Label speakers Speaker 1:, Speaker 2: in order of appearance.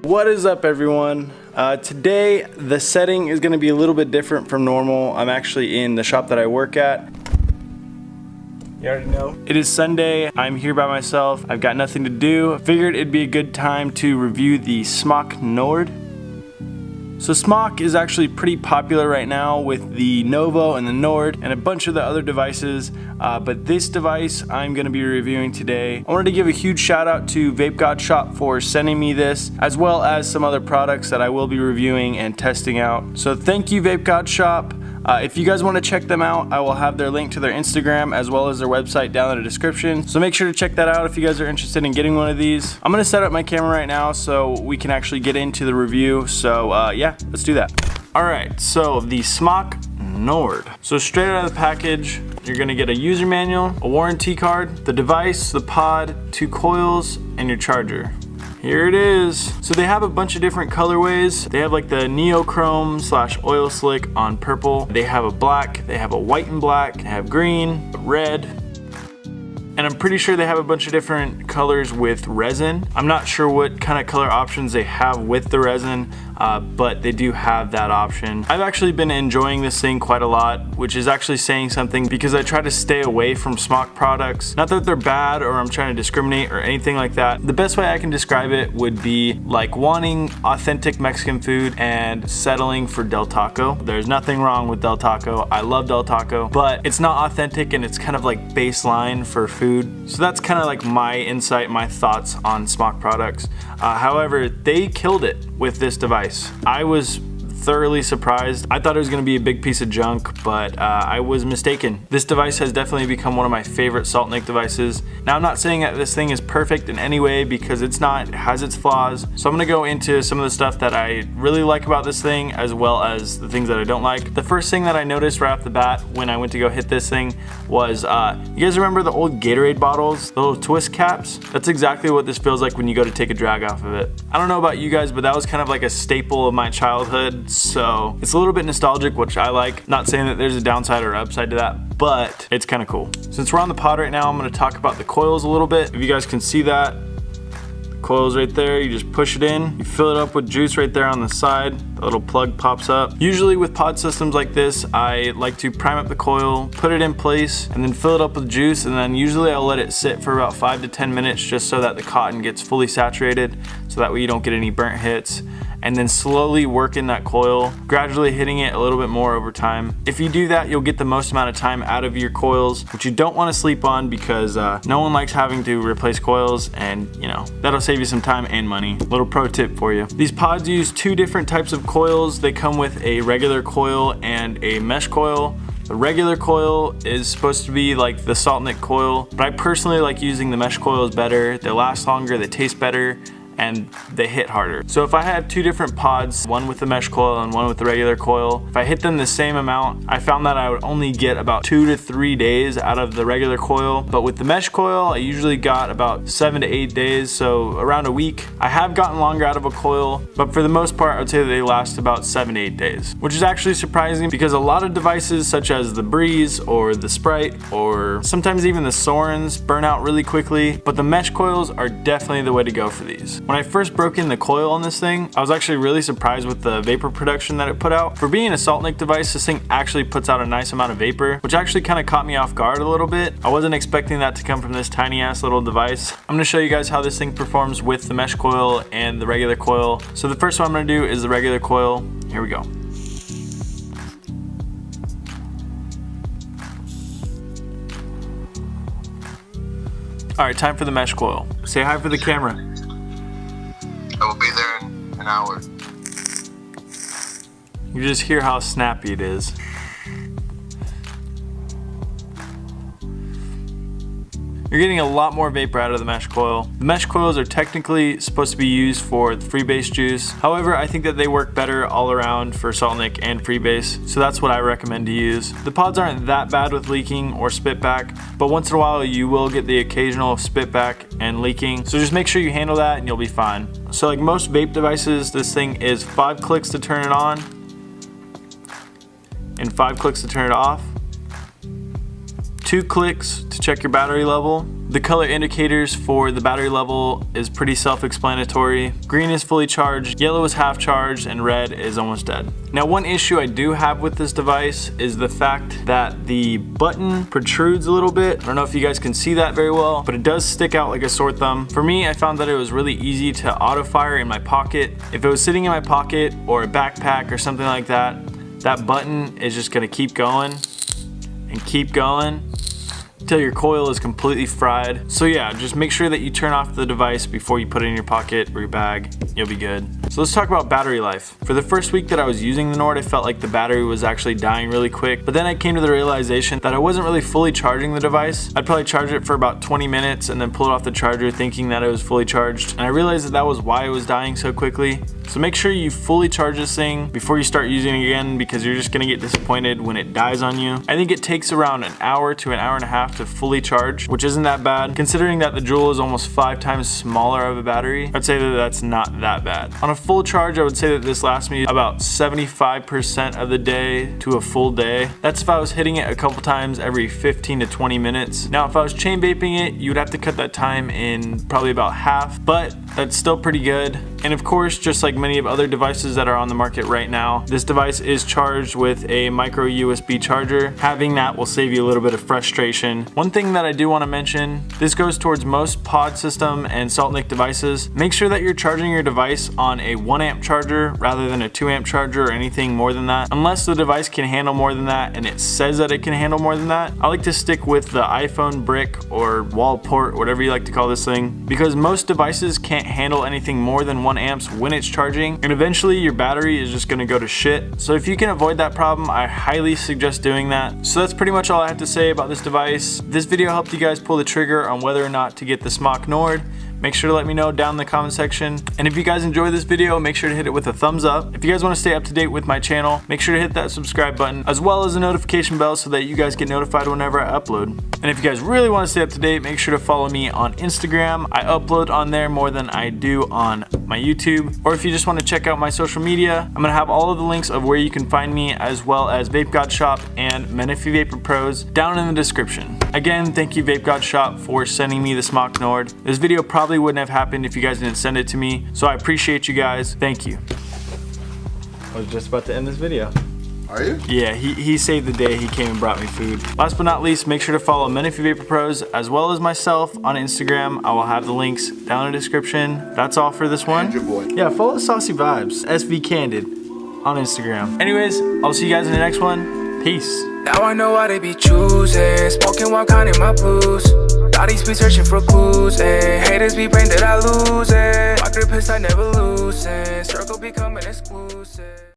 Speaker 1: What is up, everyone? Today the setting is going to be a little bit different from normal. I'm actually in the shop that I work at. You already know. It is Sunday. I'm here by myself. I've got nothing to do. Figured it'd be a good time to review the SMOK Nord. So SMOK is actually pretty popular right now with the Novo and the Nord and a bunch of the other devices, but this device I'm going to be reviewing today. I wanted to give a huge shout out to Vapegodshop for sending me this, as well as some other products that I will be reviewing and testing out. So thank you, Vapegodshop. If you guys want to check them out, I will have their link to their Instagram as well as their website down in the description. So make sure to check that out if you guys are interested in getting one of these. I'm going to set up my camera right now so we can actually get into the review. So yeah, let's do that. Alright, so the SMOK Nord. So straight out of the package, you're going to get a user manual, a warranty card, the device, the pod, 2 coils, and your charger. Here it is. So they have a bunch of different colorways. They have like the neochrome / oil slick on purple. They have a black, they have a white and black, they have green, red, and I'm pretty sure they have a bunch of different colors with resin. I'm not sure what kind of color options they have with the resin, but they do have that option. I've actually been enjoying this thing quite a lot, which is actually saying something because I try to stay away from SMOK products. Not that they're bad or I'm trying to discriminate or anything like that. The best way I can describe it would be like wanting authentic Mexican food and settling for Del Taco. There's nothing wrong with Del Taco. I love Del Taco, but it's not authentic and it's kind of like baseline for food. So that's kind of like my insight, my thoughts on SMOK products. However, they killed it with this device. I was thoroughly surprised. I thought it was going to be a big piece of junk, but I was mistaken. This device has definitely become one of my favorite salt nic devices. Now, I'm not saying that this thing is perfect in any way because it's not. It has its flaws. So I'm going to go into some of the stuff that I really like about this thing as well as the things that I don't like. The first thing that I noticed right off the bat when I went to go hit this thing was, you guys remember the old Gatorade bottles, the little twist caps? That's exactly what this feels like when you go to take a drag off of it. I don't know about you guys, but that was kind of like a staple of my childhood. So it's a little bit nostalgic, which I like. Not saying that there's a downside or upside to that, but it's kind of cool. Since we're on the pod right now, I'm going to talk about the coils a little bit. If you guys can see that, the coils right there, you just push it in, you fill it up with juice right there on the side. The little plug pops up. Usually with pod systems like this, I like to prime up the coil, put it in place, and then fill it up with juice, and then usually I'll let it sit for about 5 to 10 minutes just so that the cotton gets fully saturated, so that way you don't get any burnt hits. And then slowly work in that coil, gradually hitting it a little bit more over time. If you do that, you'll get the most amount of time out of your coils, which you don't want to sleep on because no one likes having to replace coils, and you know, that'll save you some time and money. Little pro tip for you. These pods use 2 different types of coils. They come with a regular coil and a mesh coil. The regular coil is supposed to be like the salt nic coil, but I personally like using the mesh coils better. They last longer, they taste better, and they hit harder. So if I had 2 different pods, one with the mesh coil and one with the regular coil, if I hit them the same amount, I found that I would only get about 2 to 3 days out of the regular coil. But with the mesh coil, I usually got about 7 to 8 days, so around a week. I have gotten longer out of a coil, but for the most part, I would say that they last about 7 to 8 days, which is actually surprising because a lot of devices such as the Breeze or the Sprite or sometimes even the Sorens burn out really quickly, but the mesh coils are definitely the way to go for these. When I first broke in the coil on this thing, I was actually really surprised with the vapor production that it put out. For being a salt nic device, this thing actually puts out a nice amount of vapor, which actually kind of caught me off guard a little bit. I wasn't expecting that to come from this tiny ass little device. I'm going to show you guys how this thing performs with the mesh coil and the regular coil. So the first one I'm going to do is the regular coil. Here we go. Alright, time for the mesh coil. Say hi for the camera.
Speaker 2: I will be there in an hour.
Speaker 1: You just hear how snappy it is. You're getting a lot more vapor out of the mesh coil. The mesh coils are technically supposed to be used for the freebase juice. However, I think that they work better all around for salt nic and freebase, so that's what I recommend to use. The pods aren't that bad with leaking or spit back, but once in a while you will get the occasional spit back and leaking, so just make sure you handle that and you'll be fine. So like most vape devices, this thing is 5 clicks to turn it on and 5 clicks to turn it off. 2 clicks to check your battery level, The color indicators for the battery level is pretty self-explanatory. Green is fully charged, yellow is half charged, and red is almost dead. Now, one issue I do have with this device is the fact that the button protrudes a little bit. I don't know if you guys can see that very well, but it does stick out like a sore thumb. For me, I found that it was really easy to auto fire in my pocket. If it was sitting in my pocket or a backpack or something like that, that button is just gonna keep going and keep going until your coil is completely fried. So yeah, just make sure that you turn off the device before you put it in your pocket or your bag. You'll be good. So let's talk about battery life. For the first week that I was using the Nord, I felt like the battery was actually dying really quick, but then I came to the realization that I wasn't really fully charging the device. I'd probably charge it for about 20 minutes and then pull it off the charger thinking that it was fully charged. And I realized that that was why it was dying so quickly. So make sure you fully charge this thing before you start using it again, because you're just gonna get disappointed when it dies on you. I think it takes around an hour to an hour and a half to fully charge, which isn't that bad. Considering that the Joule is almost 5 times smaller of a battery, I'd say that that's not that bad. On a full charge, I would say that this lasts me about 75% of the day to a full day. That's if I was hitting it a couple times every 15 to 20 minutes. Now, if I was chain vaping it, you would have to cut that time in probably about half, but that's still pretty good. And of course, just like many of other devices that are on the market right now, this device is charged with a micro USB charger. Having that will save you a little bit of frustration. One thing that I do want to mention, this goes towards most pod system and SaltNick devices. Make sure that you're charging your device on a 1 amp charger rather than a 2 amp charger or anything more than that. Unless the device can handle more than that and it says that it can handle more than that, I like to stick with the iPhone brick or wall port, whatever you like to call this thing, because most devices can't handle anything more than 1 amps when it's charging, and eventually your battery is just gonna go to shit. So if you can avoid that problem, I highly suggest doing that. So that's pretty much all I have to say about this device. This video helped you guys pull the trigger on whether or not to get the SMOK Nord. Make sure to let me know down in the comment section. And if you guys enjoyed this video, make sure to hit it with a thumbs up. If you guys want to stay up to date with my channel, make sure to hit that subscribe button as well as the notification bell so that you guys get notified whenever I upload. And if you guys really want to stay up to date, make sure to follow me on Instagram. I upload on there more than I do on my YouTube. Or if you just want to check out my social media, I'm going to have all of the links of where you can find me, as well as Vapegodshop and Menifee Vapor Pros down in the description. Again, thank you Vapegodshop for sending me the SMOK Nord. This video probably wouldn't have happened if you guys didn't send it to me, so I appreciate you guys. Thank you. I was just about to end this video.
Speaker 2: Are you?
Speaker 1: Yeah, he saved the day. He came and brought me food. Last but not least, make sure to follow Menifee Vapor Pros as well as myself on Instagram. I will have the links down in the description. That's all for this one.
Speaker 2: And your boy.
Speaker 1: Yeah, follow Saucy Vibes, SV Candid on Instagram. Anyways, I'll see you guys in the next one. Peace.
Speaker 3: Now I know why they be choosing, smoking while counting my blues. Thotties be searching for clues, and haters be praying that I lose it. My grip is I never losing, circle becoming exclusive.